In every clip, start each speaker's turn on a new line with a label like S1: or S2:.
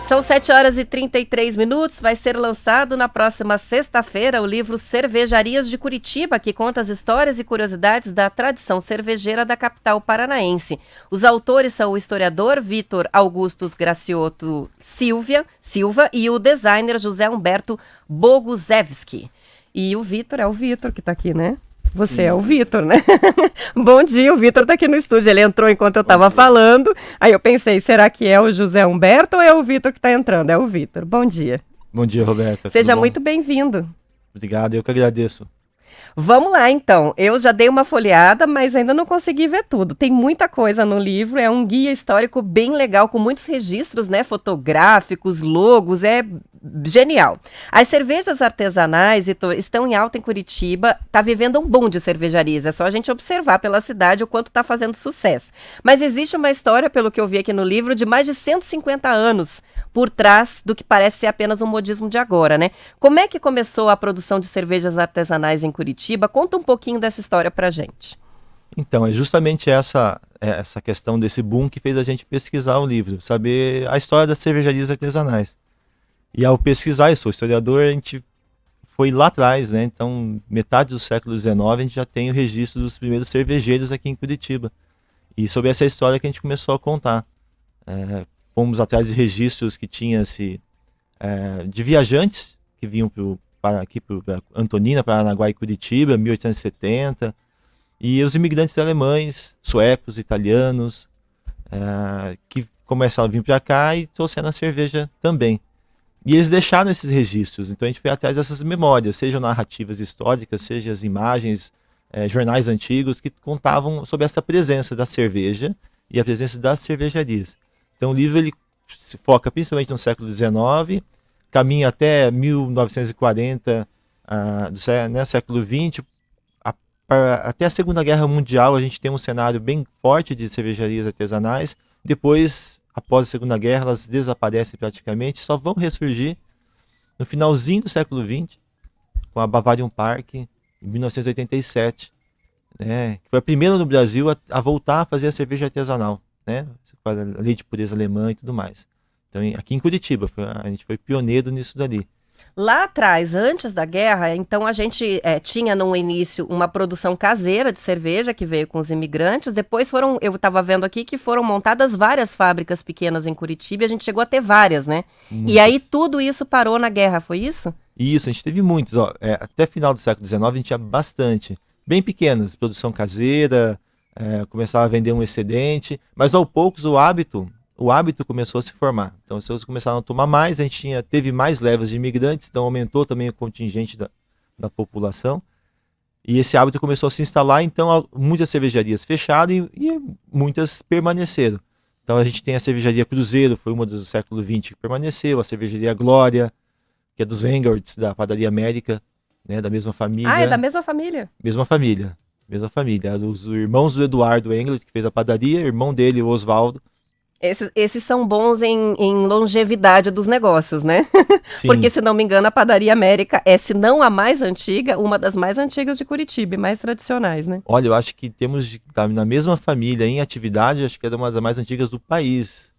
S1: São 7h33, vai ser lançado na próxima sexta-feira o livro Cervejarias de Curitiba, que conta as histórias e curiosidades da tradição cervejeira da capital paranaense. Os autores são o historiador Vitor Augustus Gracioto Silva e o designer José Humberto Bogusevski. E o Vitor é o Vitor que está aqui, né? Você é o Vitor, né? Bom dia, o Vitor tá aqui no estúdio. Ele entrou enquanto eu tava falando. Aí eu pensei, será que é o José Humberto ou é o Vitor que tá entrando? É o Vitor. Bom dia.
S2: Bom dia, Roberta.
S1: Seja muito bem-vindo.
S2: Obrigado, eu que agradeço.
S1: Vamos lá, então. Eu já dei uma folheada, mas ainda não consegui ver tudo. Tem muita coisa no livro, é um guia histórico bem legal, com muitos registros, né, fotográficos, logos, é genial. As cervejas artesanais estão em alta em Curitiba, tá vivendo um boom de cervejarias, é só a gente observar pela cidade o quanto tá fazendo sucesso. Mas existe uma história, pelo que eu vi aqui no livro, de mais de 150 anos por trás do que parece ser apenas um modismo de agora, né? Como é que começou a produção de cervejas artesanais em Curitiba? Conta um pouquinho dessa história pra gente.
S2: Então, é justamente essa questão desse boom que fez a gente pesquisar o livro, saber a história das cervejarias artesanais. E ao pesquisar, eu sou historiador, a gente foi lá atrás, né? Então, metade do século XIX, a gente já tem o registro dos primeiros cervejeiros aqui em Curitiba. E sobre essa história que a gente começou a contar. Fomos atrás de registros que tinha-se de viajantes que vinham aqui para Antonina, Paranaguá e Curitiba, 1870, e os imigrantes alemães, suecos, italianos, que começaram a vir para cá e trouxeram a cerveja também. E eles deixaram esses registros, então a gente foi atrás dessas memórias, sejam narrativas históricas, sejam as imagens, jornais antigos que contavam sobre essa presença da cerveja e a presença das cervejarias. Então o livro ele se foca principalmente no século XIX, caminha até 1940, século XX, até a Segunda Guerra Mundial a gente tem um cenário bem forte de cervejarias artesanais. Depois, após a Segunda Guerra, elas desaparecem praticamente, só vão ressurgir no finalzinho do século XX, com a Bavarian Park, em 1987, né, que foi a primeira no Brasil a voltar a fazer a cerveja artesanal, né, com a lei de pureza alemã e tudo mais. Então, aqui em Curitiba, a gente foi pioneiro nisso dali.
S1: Lá atrás, antes da guerra, então a gente tinha no início uma produção caseira de cerveja que veio com os imigrantes. Depois eu estava vendo aqui que foram montadas várias fábricas pequenas em Curitiba e a gente chegou a ter várias, né? Muitas. E aí tudo isso parou na guerra, foi isso?
S2: Isso, a gente teve muitos. Até final do século XIX a gente tinha bastante. Bem pequenas, produção caseira, começava a vender um excedente, mas aos poucos o hábito começou a se formar. Então as pessoas começaram a tomar mais, a gente teve mais levas de imigrantes, então aumentou também o contingente da população. E esse hábito começou a se instalar, então muitas cervejarias fecharam e muitas permaneceram. Então a gente tem a cervejaria Cruzeiro, foi uma do século XX que permaneceu, a cervejaria Glória, que é dos Engelts, da Padaria América, né, da mesma família.
S1: Ah, é da mesma família?
S2: Mesma família. Os irmãos do Eduardo Engelt, que fez a padaria, irmão dele, o Oswaldo.
S1: Esses são bons em longevidade dos negócios, né?
S2: Sim.
S1: Porque, se não me engano, a Padaria América se não a mais antiga, uma das mais antigas de Curitiba, e mais tradicionais, né?
S2: Olha, eu acho que temos na mesma família, em atividade, acho que é uma das mais antigas do país.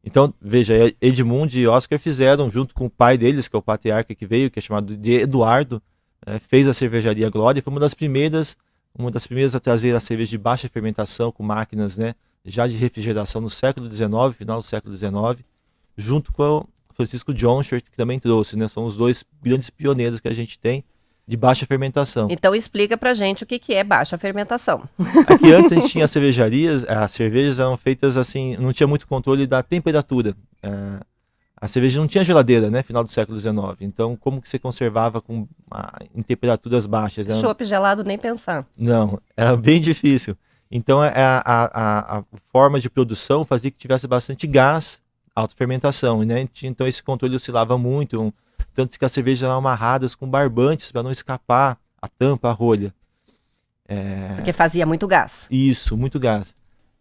S2: Então, veja, Edmundo e Oscar fizeram, junto com o pai deles, que é o patriarca que veio, que é chamado de Eduardo, fez a cervejaria Glória, foi uma das primeiras a trazer a cerveja de baixa fermentação, com máquinas, né, já de refrigeração no século XIX, final do século XIX, junto com o Francisco Jonchert, que também trouxe, né? São os dois grandes pioneiros que a gente tem de baixa fermentação.
S1: Então explica pra gente o que é baixa fermentação.
S2: Aqui antes a gente tinha cervejarias, as cervejas eram feitas assim, não tinha muito controle da temperatura. A cerveja não tinha geladeira, né? Final do século XIX. Então como que você conservava em temperaturas baixas?
S1: Chopp gelado, nem pensar.
S2: Não, era bem difícil. Então a forma de produção fazia que tivesse bastante gás, autofermentação, né? Então esse controle oscilava muito, tanto que as cervejas eram amarradas com barbantes para não escapar a tampa, a rolha.
S1: Porque fazia muito gás.
S2: Isso, muito gás.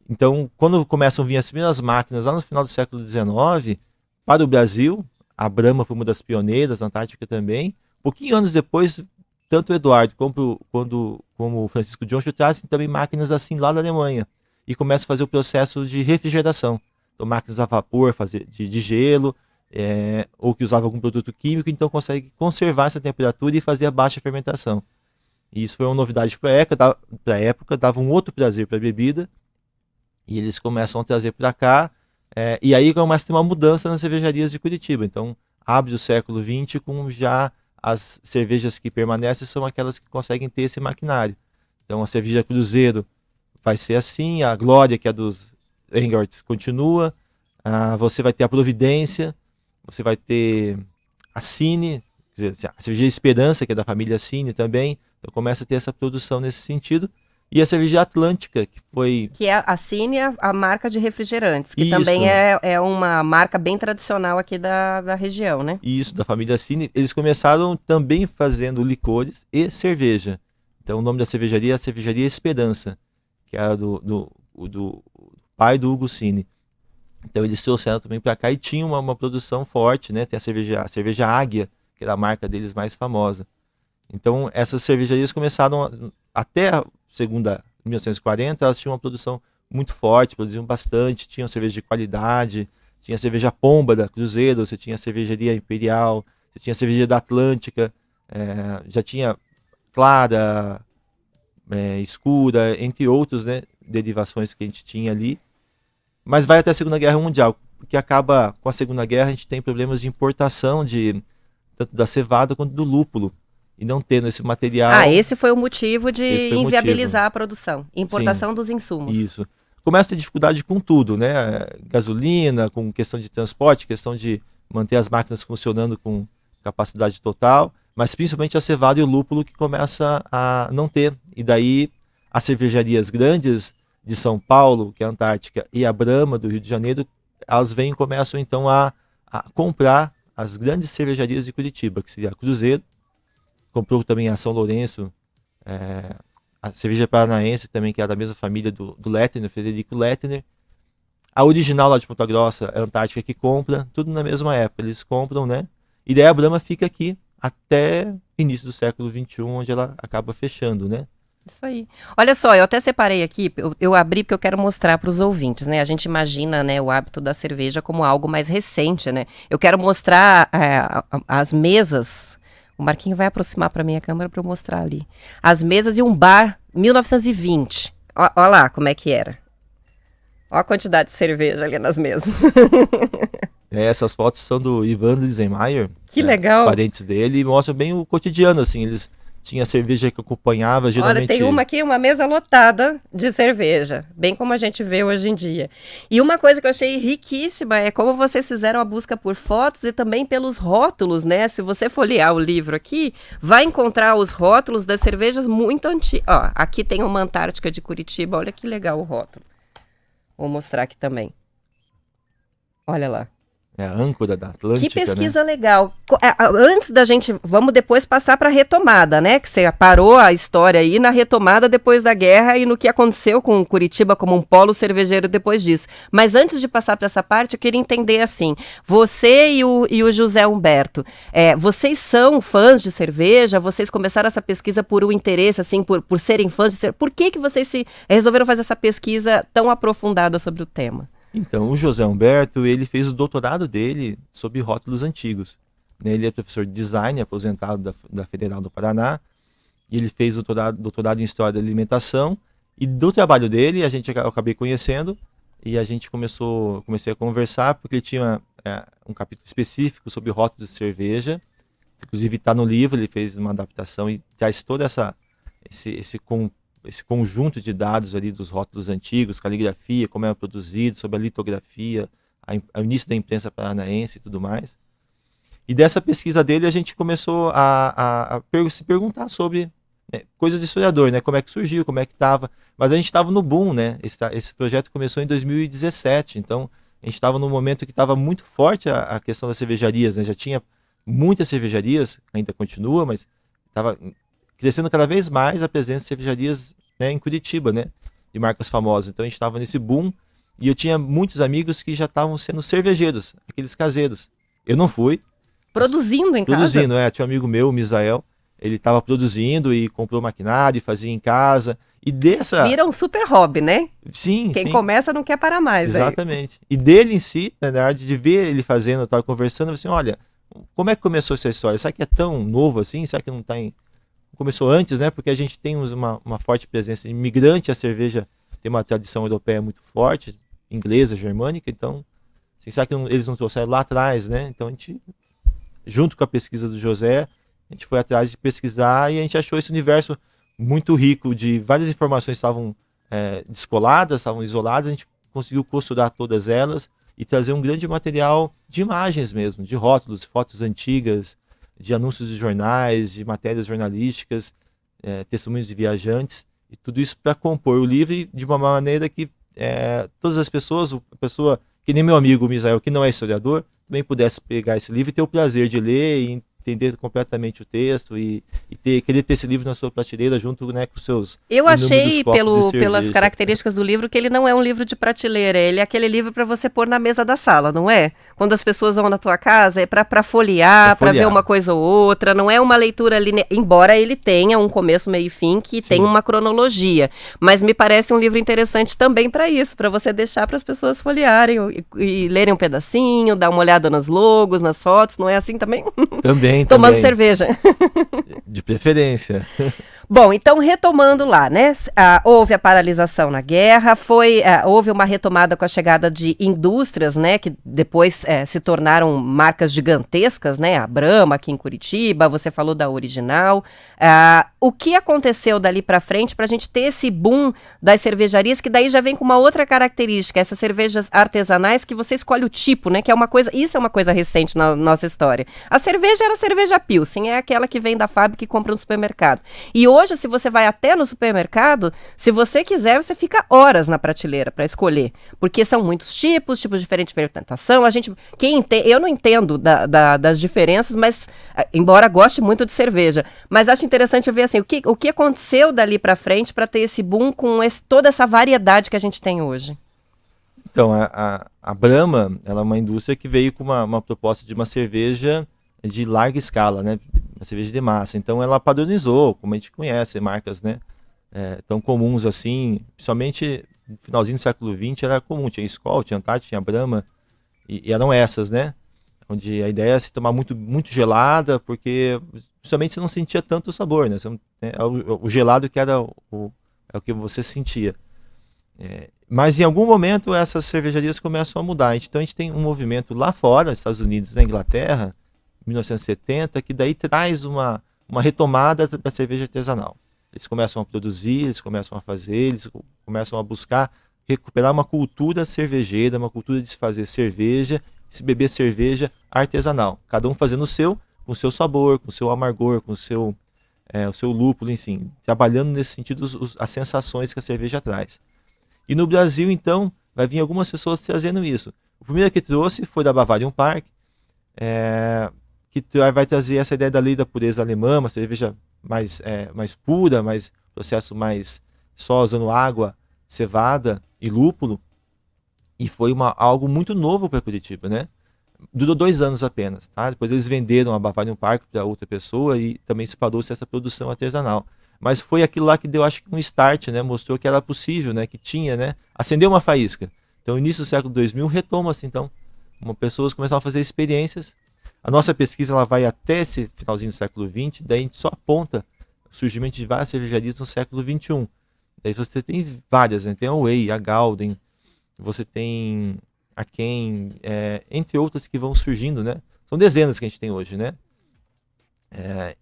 S2: Então quando começam a vir as primeiras máquinas lá no final do século XIX, para o Brasil, a Brahma foi uma das pioneiras, a Antártica também. Pouquinho anos depois, tanto o Eduardo como o Francisco Jonchert trazem também máquinas assim lá da Alemanha e começam a fazer o processo de refrigeração. então máquinas a vapor de gelo, ou que usava algum produto químico, então consegue conservar essa temperatura e fazer a baixa fermentação. E isso foi uma novidade para a época, dava um outro prazer para a bebida, e eles começam a trazer para cá, e aí começa a ter uma mudança nas cervejarias de Curitiba. Então, abre o século XX com já as cervejas que permanecem são aquelas que conseguem ter esse maquinário. Então, a cerveja Cruzeiro vai ser assim, a Glória, que é dos Engelts, continua, você vai ter a Providência, você vai ter a Cine, quer dizer, a cerveja Esperança, que é da família Cine também, então começa a ter essa produção nesse sentido. E a cerveja Atlântica, que foi...
S1: Que é a Cine, a marca de refrigerantes, que
S2: Isso.
S1: também é uma marca bem tradicional aqui da região, né?
S2: Isso, da família Cine. Eles começaram também fazendo licores e cerveja. Então o nome da cervejaria é a Cervejaria Esperança, que era do pai do Hugo Cine. Então eles trouxeram também para cá e tinha uma produção forte, né? Tem a cerveja Águia, que era a marca deles mais famosa. Então essas cervejarias começaram até a segunda, 1940, elas tinham uma produção muito forte, produziam bastante, tinham cerveja de qualidade, tinha a cerveja Pomba da Cruzeiro, você tinha a cervejaria Imperial, você tinha a cerveja da Atlântica, já tinha Clara, Escura, entre outros, né, derivações que a gente tinha ali. Mas vai até a Segunda Guerra Mundial, porque acaba com a Segunda Guerra, a gente tem problemas de importação tanto da cevada quanto do lúpulo. E não tendo esse material...
S1: esse foi o motivo de inviabilizar a produção, importação
S2: Sim,
S1: dos insumos.
S2: Isso. Começa a ter dificuldade com tudo, né? Gasolina, com questão de transporte, questão de manter as máquinas funcionando com capacidade total, mas principalmente a cevada e o lúpulo que começa a não ter. E daí as cervejarias grandes de São Paulo, que é a Antártica, e a Brahma do Rio de Janeiro, elas vêm e começam então a comprar as grandes cervejarias de Curitiba, que seria a Cruzeiro, comprou também a São Lourenço, a cerveja paranaense também, que é da mesma família do Lettner, Frederico Lettner. A original lá de Ponta Grossa, a Antártica, que compra, tudo na mesma época, eles compram, né? E daí a Brahma fica aqui até início do século XXI, onde ela acaba fechando, né?
S1: Isso aí. Olha só, eu até separei aqui, eu abri porque eu quero mostrar para os ouvintes, né? A gente imagina, né, o hábito da cerveja como algo mais recente, né? Eu quero mostrar as mesas. O Marquinho vai aproximar para mim a câmera para eu mostrar ali. As mesas e um bar, 1920. Olha lá como é que era. Olha a quantidade de cerveja ali nas mesas.
S2: Essas fotos são do Ivan Lisenmeyer.
S1: Que legal.
S2: Os parentes dele, e mostram bem o cotidiano, assim. Eles tinham cerveja que acompanhava, geralmente...
S1: Olha, tem uma aqui, uma mesa lotada de cerveja, bem como a gente vê hoje em dia. E uma coisa que eu achei riquíssima é como vocês fizeram a busca por fotos e também pelos rótulos, né? Se você folhear o livro aqui, vai encontrar os rótulos das cervejas muito antigas. Ó, aqui tem uma Antártica de Curitiba, olha que legal o rótulo. Vou mostrar aqui também. Olha lá.
S2: É a âncora da Atlântica,
S1: que pesquisa, né? Legal. Antes da gente, vamos depois passar para a retomada, né? Que você parou a história aí na retomada depois da guerra e no que aconteceu com Curitiba como um polo cervejeiro depois disso. Mas antes de passar para essa parte, eu queria entender assim, você e o José Humberto, vocês são fãs de cerveja? Vocês começaram essa pesquisa por um interesse, assim, por serem fãs de cerveja? Por que vocês resolveram fazer essa pesquisa tão aprofundada sobre o tema?
S2: Então, o José Humberto, ele fez o doutorado dele sobre rótulos antigos. Ele é professor de design, aposentado da Federal do Paraná, e ele fez o doutorado em História da Alimentação, e do trabalho dele, eu acabei conhecendo, e a gente comecei a conversar, porque ele tinha um capítulo específico sobre rótulos de cerveja, inclusive está no livro, ele fez uma adaptação e traz todo esse conjunto de dados ali dos rótulos antigos, caligrafia, como era produzido, sobre a litografia, o início da imprensa paranaense e tudo mais. E dessa pesquisa dele a gente começou a se perguntar sobre, né, coisas de historiador, né, como é que surgiu, como é que estava. Mas a gente estava no boom, né, esse projeto começou em 2017, então a gente estava num momento que estava muito forte a questão das cervejarias, né, já tinha muitas cervejarias, ainda continua, mas estava crescendo cada vez mais a presença de cervejarias, né, em Curitiba, né, de marcas famosas. Então a gente estava nesse boom e eu tinha muitos amigos que já estavam sendo cervejeiros, aqueles caseiros. Eu não fui.
S1: Produzindo em casa?
S2: Produzindo, tinha um amigo meu, o Misael, ele estava produzindo e comprou maquinário e fazia em casa. E dessa...
S1: Vira um super hobby, né?
S2: Sim,
S1: Quem
S2: sim.
S1: começa não quer parar mais.
S2: Exatamente. E dele em si, na verdade, de ver ele fazendo, eu tava conversando, assim, olha, como é que começou essa história? Será que é tão novo assim? Será que não tá em... Começou antes, né? Porque a gente tem uma forte presença imigrante, a cerveja tem uma tradição europeia muito forte, inglesa, germânica, então, assim, será que eles não trouxeram lá atrás, né? Então a gente, junto com a pesquisa do José, a gente foi atrás de pesquisar e a gente achou esse universo muito rico de várias informações que estavam descoladas, estavam isoladas, a gente conseguiu costurar todas elas e trazer um grande material de imagens mesmo, de rótulos, fotos antigas, de anúncios de jornais, de matérias jornalísticas, testemunhos de viajantes, e tudo isso para compor o livro de uma maneira que todas as pessoas, a pessoa que nem meu amigo Misael, que não é historiador, também pudesse pegar esse livro e ter o prazer de ler e entender completamente o texto e querer ter esse livro na sua prateleira junto, né, com os seus
S1: Eu
S2: inúmeros
S1: achei,
S2: copos de
S1: pelas
S2: cerveja.
S1: características do livro, que ele não é um livro de prateleira, ele é aquele livro para você pôr na mesa da sala, não é? Quando as pessoas vão na tua casa, é para folhear, para ver uma coisa ou outra, não é uma leitura linear, embora ele tenha um começo, meio e fim, que tem uma cronologia, mas me parece um livro interessante também para isso, para você deixar para as pessoas folhearem e lerem um pedacinho, dar uma olhada nos logos, nas fotos, não é assim também?
S2: Também,
S1: Tomando
S2: também.
S1: cerveja.
S2: De preferência.
S1: Bom, então retomando lá, né? Houve a paralisação na guerra, houve uma retomada com a chegada de indústrias, né? Que depois se tornaram marcas gigantescas, né? A Brahma aqui em Curitiba, você falou da Original. O que aconteceu dali para frente para a gente ter esse boom das cervejarias, que daí já vem com uma outra característica, essas cervejas artesanais que você escolhe o tipo, né? Que é uma coisa, isso é uma coisa recente na nossa história. A cerveja era a cerveja Pilsen, é aquela que vem da fábrica e compra no supermercado. E hoje, se você vai até no supermercado, se você quiser, você fica horas na prateleira para escolher, porque são muitos tipos diferentes de fermentação. Eu não entendo das diferenças, mas embora goste muito de cerveja, mas acho interessante ver assim, o que aconteceu dali para frente para ter esse boom com toda essa variedade que a gente tem hoje.
S2: Então, a Brahma, ela é uma indústria que veio com uma proposta de uma cerveja de larga escala, né? Uma cerveja de massa. Então, ela padronizou, como a gente conhece, marcas, né? Tão comuns assim, principalmente no finalzinho do século XX era comum. Tinha Skol, tinha Antártica, tinha Brahma, e eram essas, né? Onde a ideia é se tomar muito, muito gelada, porque justamente você não sentia tanto o sabor, né? O gelado que era é o que você sentia. Mas em algum momento essas cervejarias começam a mudar. Então a gente tem um movimento lá fora, nos Estados Unidos, na Inglaterra, 1970, que daí traz uma retomada da cerveja artesanal. Eles começam a produzir, eles começam a fazer, eles começam a buscar recuperar uma cultura cervejeira, uma cultura de se fazer cerveja, de se beber cerveja artesanal. Cada um fazendo o seu, com o seu sabor, com o seu amargor, com o seu lúpulo, enfim, trabalhando nesse sentido as sensações que a cerveja traz. E no Brasil, então, vai vir algumas pessoas trazendo isso. O primeiro que trouxe foi da Bavarian Park, que vai trazer essa ideia da lei da pureza alemã, uma cerveja mais pura, processo mais só usando água, cevada e lúpulo. E foi algo muito novo para Curitiba, né? Durou 2 anos apenas, tá? Depois eles venderam a Bavarian Park para outra pessoa e também disparou-se essa produção artesanal. Mas foi aquilo lá que deu, acho que um start, né? Mostrou que era possível, né? Que tinha, né? Acendeu uma faísca. Então, no início do século 2000, retoma-se, então. Pessoas começaram a fazer experiências. A nossa pesquisa ela vai até esse finalzinho do século XX, daí a gente só aponta o surgimento de várias cervejarias no século XXI. Daí você tem várias, né? Tem a Way, a Gauden, você tem a Ken, entre outras que vão surgindo, né? São dezenas que a gente tem hoje, né?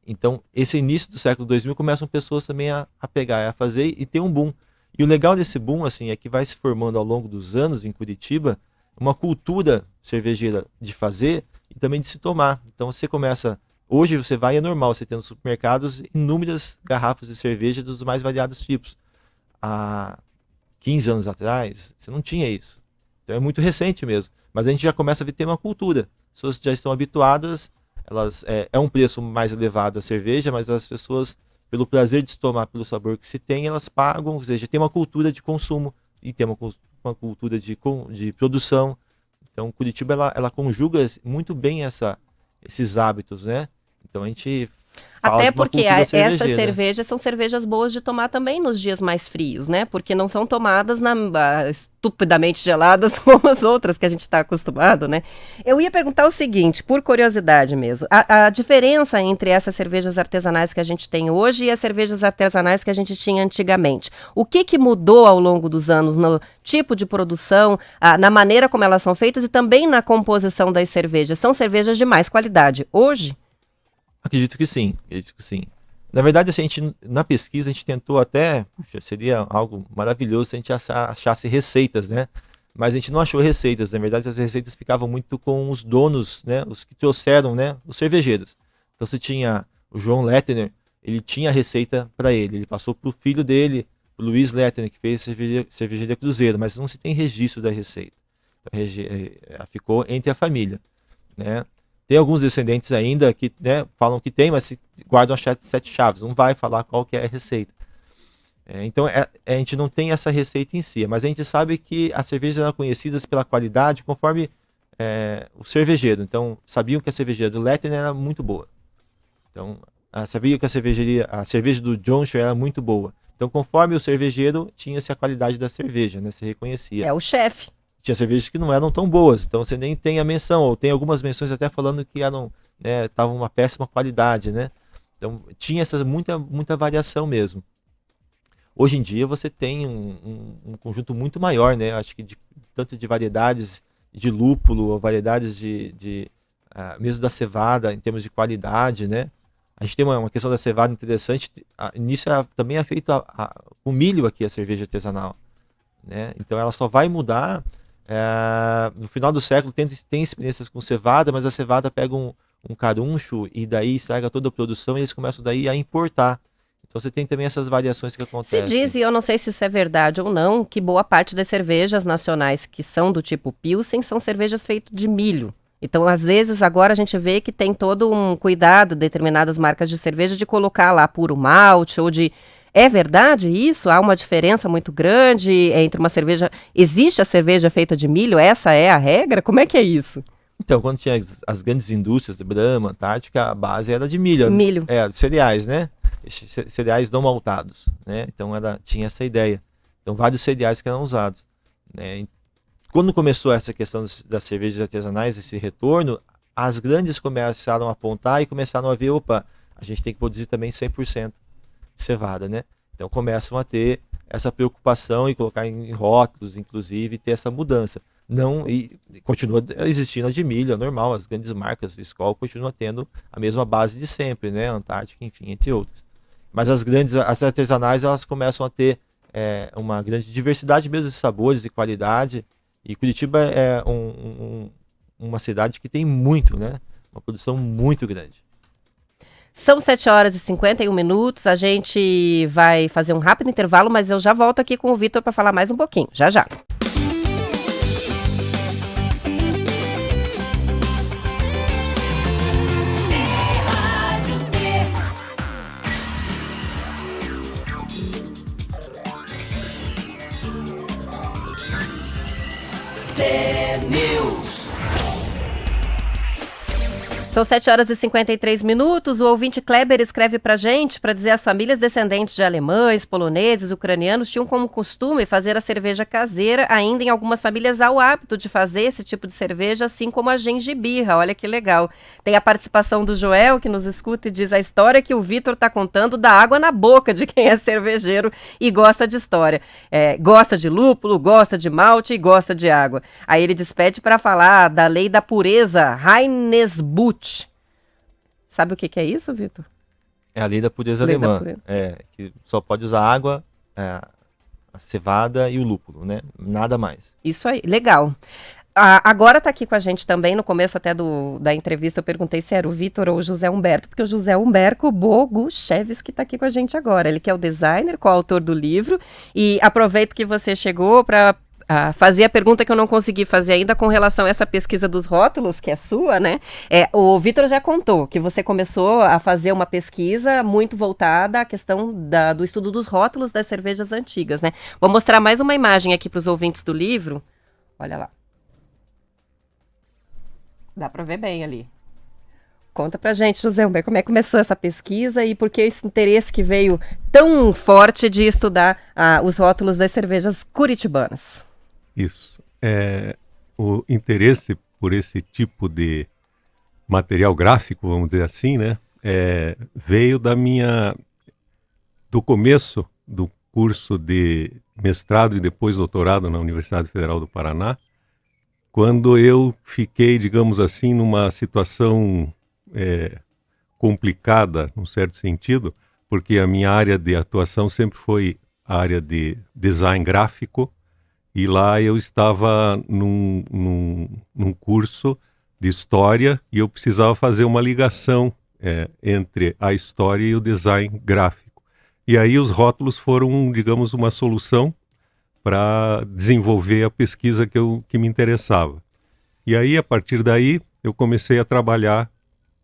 S2: Então, esse início do século 2000 começam pessoas também a pegar, a fazer e ter um boom. E o legal desse boom, assim, é que vai se formando ao longo dos anos em Curitiba uma cultura cervejeira de fazer e também de se tomar. Então, você começa... Hoje você vai, é normal, você tem nos supermercados inúmeras garrafas de cerveja dos mais variados tipos. Há 15 anos atrás, você não tinha isso. Então, é muito recente mesmo. Mas a gente já começa a ter uma cultura. As pessoas já estão habituadas... É um preço mais elevado a cerveja, mas as pessoas, pelo prazer de se tomar, pelo sabor que se tem, elas pagam, ou seja, tem uma cultura de consumo e tem uma cultura de produção. Então, Curitiba, ela conjuga muito bem esses hábitos, né? Então, a gente Fala
S1: Até
S2: de uma
S1: porque
S2: cultura
S1: essas
S2: cervejeira.
S1: cervejas são cervejas boas de tomar também nos dias mais frios, né? Porque não são tomadas estupidamente geladas como as outras que a gente está acostumado, né? Eu ia perguntar o seguinte, por curiosidade mesmo, a diferença entre essas cervejas artesanais que a gente tem hoje e as cervejas artesanais que a gente tinha antigamente. O que que mudou ao longo dos anos no tipo de produção, na maneira como elas são feitas e também na composição das cervejas? São cervejas de mais qualidade hoje?
S2: Acredito que sim, acredito que sim. Na verdade, assim, na pesquisa a gente tentou até, puxa, seria algo maravilhoso se a gente achasse receitas, né? Mas a gente não achou receitas. Na verdade, as receitas ficavam muito com os donos, né? Os que trouxeram, né? Os cervejeiros. Então, você tinha o João Lettner, ele tinha a receita para ele. Ele passou para o filho dele, o Luiz Lettner, que fez cervejaria Cruzeiro, mas não se tem registro da receita. Então, ficou entre a família, né? Tem alguns descendentes ainda que, né, falam que tem, mas se guardam as 7 chaves. Não vai falar qual que é a receita. Então, a gente não tem essa receita em si, mas a gente sabe que as cervejas eram conhecidas pela qualidade conforme o cervejeiro. Então, sabiam que a cervejaria do Lettner era muito boa. Então, sabiam que a cerveja do Johnson era muito boa. Então, conforme o cervejeiro, tinha-se a qualidade da cerveja, né? Se reconhecia.
S1: É o chefe.
S2: Tinha cervejas que não eram tão boas, então você nem tem a menção, ou tem algumas menções até falando que eram, né, estavam uma péssima qualidade, né? Então tinha essa muita variação mesmo. Hoje em dia você tem um conjunto muito maior, né? Acho que tanto de variedades de lúpulo, ou variedades mesmo da cevada, em termos de qualidade, né? A gente tem uma questão da cevada interessante, nisso também é feito com milho aqui a cerveja artesanal, né? Então ela só vai mudar. No final do século tem experiências com cevada, mas a cevada pega um caruncho e daí estraga toda a produção e eles começam daí a importar. Então você tem também essas variações que
S1: Se
S2: acontecem.
S1: diz, e eu não sei se isso é verdade ou não, que boa parte das cervejas nacionais que são do tipo Pilsen são cervejas feitas de milho. Então, às vezes, agora a gente vê que tem todo um cuidado, determinadas marcas de cerveja, de colocar lá puro malte ou de... É verdade isso? Há uma diferença muito grande entre uma cerveja... Existe a cerveja feita de milho? Essa é a regra? Como é que é isso?
S2: Então, quando tinha as grandes indústrias de Brahma, Antártica, a base era de milho.
S1: Milho.
S2: Cereais, né? Cereais não maltados, né? Então, tinha essa ideia. Então, vários cereais que eram usados, né? Quando começou essa questão das cervejas artesanais, esse retorno, as grandes começaram a apontar e começaram a ver, opa, a gente tem que produzir também 100% de cevada, né? Então começam a ter essa preocupação e colocar em rótulos, inclusive, ter essa mudança. Não, e continua existindo a de milho, é normal, as grandes marcas de Skol continuam tendo a mesma base de sempre, né? Antártica, enfim, entre outras. Mas as artesanais, elas começam a ter uma grande diversidade mesmo de sabores e qualidade. E Curitiba é uma cidade que tem muito, né? Uma produção muito grande.
S1: São 7h51. A gente vai fazer um rápido intervalo, mas eu já volto aqui com o Vitor para falar mais um pouquinho. Já, já. São 7h53. O ouvinte Kleber escreve pra gente para dizer: as famílias descendentes de alemães, poloneses, ucranianos tinham como costume fazer a cerveja caseira. Ainda em algumas famílias há o hábito de fazer esse tipo de cerveja, assim como a gengibirra. Olha que legal. Tem a participação do Joel, que nos escuta e diz: a história que o Vitor tá contando dá água na boca de quem é cervejeiro e gosta de história. Gosta de lúpulo, gosta de malte e gosta de água. Aí ele despede para falar da lei da pureza, Heinesbuch. Sabe o que é isso, Vitor?
S2: É a lei da pureza alemã. Que só pode usar água, a cevada e o lúpulo, né? Nada mais.
S1: Isso aí, legal. Agora tá aqui com a gente também, no começo até da entrevista, eu perguntei se era o Vitor ou o José Humberto, porque o José Humberto Boguchevski tá aqui com a gente agora. Ele que é o designer, coautor do livro, e aproveito que você chegou para fazer a pergunta que eu não consegui fazer ainda com relação a essa pesquisa dos rótulos, que é sua, né? O Vitor já contou que você começou a fazer uma pesquisa muito voltada à questão do estudo dos rótulos das cervejas antigas, né? Vou mostrar mais uma imagem aqui para os ouvintes do livro. Olha lá. Dá para ver bem ali. Conta pra gente, José Humberto, como é que começou essa pesquisa e por que esse interesse que veio tão forte de estudar os rótulos das cervejas curitibanas?
S3: Isso. O interesse por esse tipo de material gráfico, vamos dizer assim, né, veio do começo do curso de mestrado e depois doutorado na Universidade Federal do Paraná, quando eu fiquei, digamos assim, numa situação complicada, num certo sentido, porque a minha área de atuação sempre foi a área de design gráfico, e lá eu estava num curso de história e eu precisava fazer uma ligação entre a história e o design gráfico. E aí os rótulos foram, digamos, uma solução para desenvolver a pesquisa que me interessava. E aí, a partir daí, eu comecei a trabalhar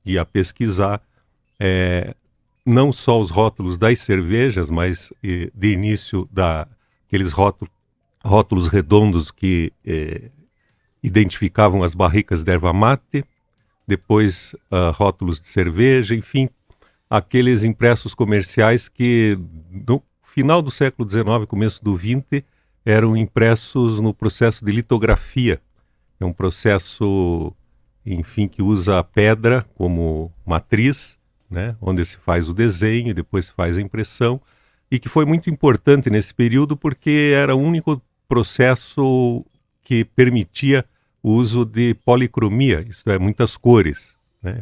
S3: e a pesquisar não só os rótulos das cervejas, mas de início aqueles rótulos redondos que identificavam as barricas de erva mate, depois rótulos de cerveja, enfim, aqueles impressos comerciais que no final do século XIX, começo do XX, eram impressos no processo de litografia. É um processo, enfim, que usa a pedra como matriz, né, onde se faz o desenho e depois se faz a impressão, e que foi muito importante nesse período porque era o único processo que permitia o uso de policromia, isto é, muitas cores, né,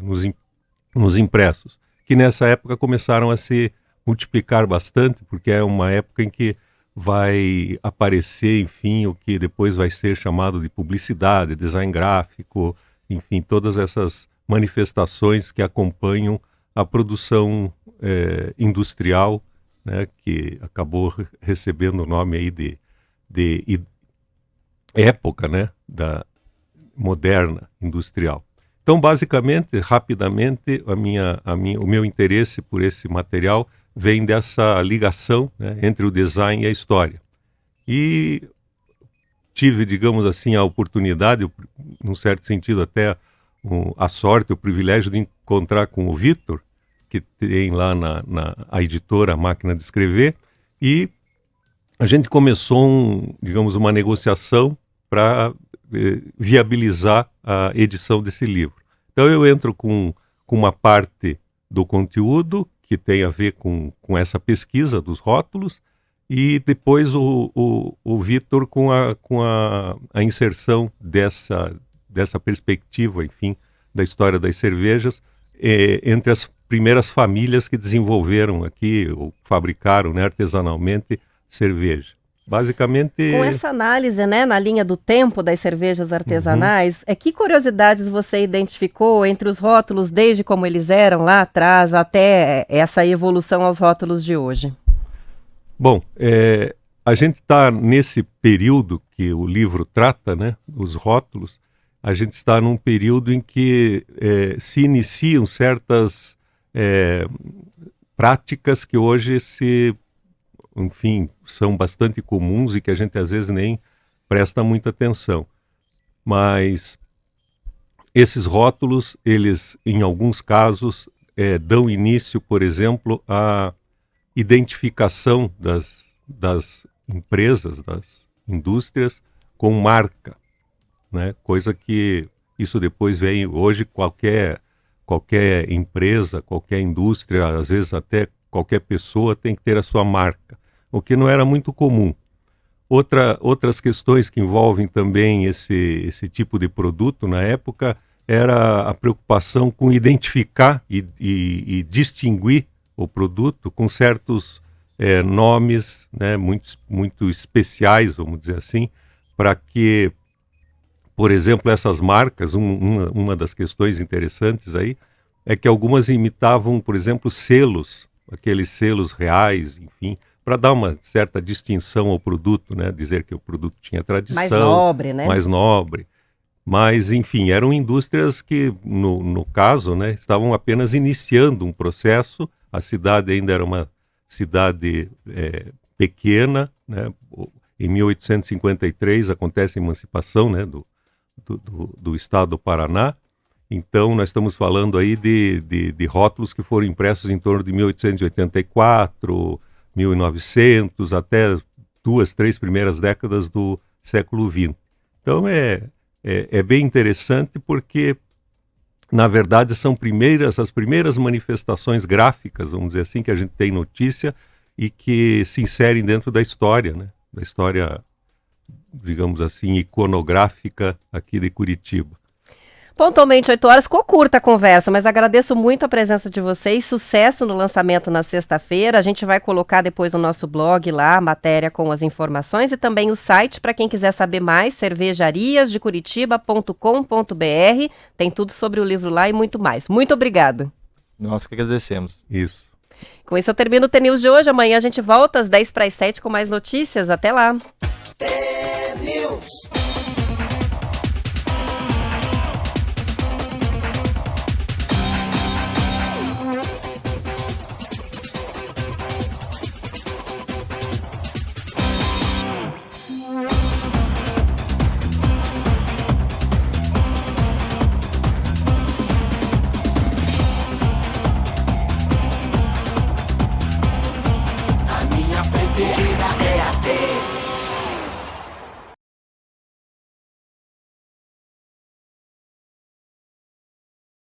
S3: nos impressos, que nessa época começaram a se multiplicar bastante, porque é uma época em que vai aparecer, enfim, o que depois vai ser chamado de publicidade, design gráfico, enfim, todas essas manifestações que acompanham a produção industrial, né, que acabou recebendo o nome aí de época, né, da moderna industrial. Então, basicamente, rapidamente, o meu interesse por esse material vem dessa ligação, né, entre o design e a história. E tive, digamos assim, a oportunidade, num certo sentido até a sorte, o privilégio de encontrar com o Vitor, que tem lá a editora Máquina de Escrever, e a gente começou, digamos, uma negociação para viabilizar a edição desse livro. Então eu entro com uma parte do conteúdo que tem a ver com essa pesquisa dos rótulos, e depois o Vitor com a inserção dessa perspectiva, enfim, da história das cervejas, entre as primeiras famílias que desenvolveram aqui, ou fabricaram, né, artesanalmente, cerveja. Basicamente...
S1: Com essa análise, né, na linha do tempo das cervejas artesanais, que curiosidades você identificou entre os rótulos, desde como eles eram lá atrás, até essa evolução aos rótulos de hoje?
S3: Bom, a gente está nesse período que o livro trata, né, os rótulos, a gente está num período em que se iniciam certas práticas que hoje enfim, são bastante comuns e que a gente às vezes nem presta muita atenção. Mas esses rótulos, eles, em alguns casos, dão início, por exemplo, à identificação das empresas, das indústrias, com marca, né? Coisa que isso depois vem, hoje qualquer empresa, qualquer indústria, às vezes até qualquer pessoa tem que ter a sua marca, o que não era muito comum. Outras questões que envolvem também esse tipo de produto na época era a preocupação com identificar e distinguir o produto com certos nomes, né, muito especiais, vamos dizer assim, para que, por exemplo, essas marcas, uma das questões interessantes aí, é que algumas imitavam, por exemplo, selos, aqueles selos reais, enfim, para dar uma certa distinção ao produto, né? Dizer que o produto tinha tradição.
S1: Mais nobre, né?
S3: Mais nobre. Mas, enfim, eram indústrias que, no caso, né, estavam apenas iniciando um processo. A cidade ainda era uma cidade pequena, né? Em 1853 acontece a emancipação, né, do estado do Paraná, Então, nós estamos falando aí de rótulos que foram impressos em torno de 1884, 1900, até 2, 3 primeiras décadas do século XX. Então, é bem interessante porque, na verdade, são as primeiras manifestações gráficas, vamos dizer assim, que a gente tem notícia e que se inserem dentro da história, né? Da história, digamos assim, iconográfica aqui de Curitiba.
S1: Pontualmente 8 horas, ficou curta a conversa, mas agradeço muito a presença de vocês, sucesso no lançamento na sexta-feira, a gente vai colocar depois no nosso blog lá a matéria com as informações e também o site para quem quiser saber mais, cervejariasdecuritiba.com.br, tem tudo sobre o livro lá e muito mais. Muito obrigada.
S2: Nós que agradecemos.
S3: Isso.
S1: Com isso eu termino o TNews de hoje, amanhã a gente volta às 6:50 com mais notícias, até lá.
S4: Minha preferida.